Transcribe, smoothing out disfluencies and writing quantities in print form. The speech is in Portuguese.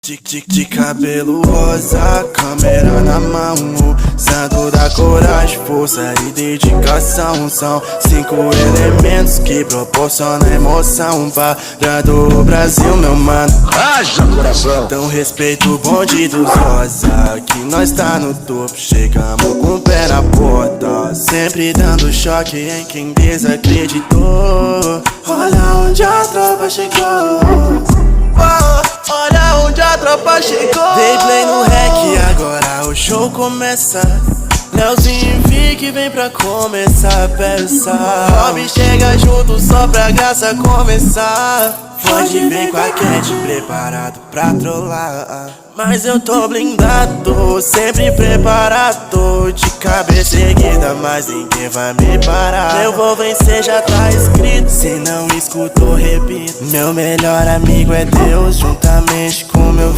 De cabelo rosa, câmera na mão, santo da coragem, força e dedicação. São 5 elementos que proporcionam emoção parando o Brasil, meu mano. Haja coração! Então respeito o bonde dos rosa, que nós tá no topo, chegamos com o pé na porta, sempre dando choque em quem desacreditou. Olha onde a tropa chegou. Olha onde a tropa chegou. Dei play no rec, agora o show começa. Leozinho Vic vem pra começar a peça. Rob chega junto só pra graça começar. Pode vir com a Cat preparado pra trollar, mas eu tô blindado, sempre preparado. De cabeça erguida, mas ninguém vai me parar. Eu vou vencer, já tá escrito. Se não escutou, repito. Meu melhor amigo é Deus, juntamente com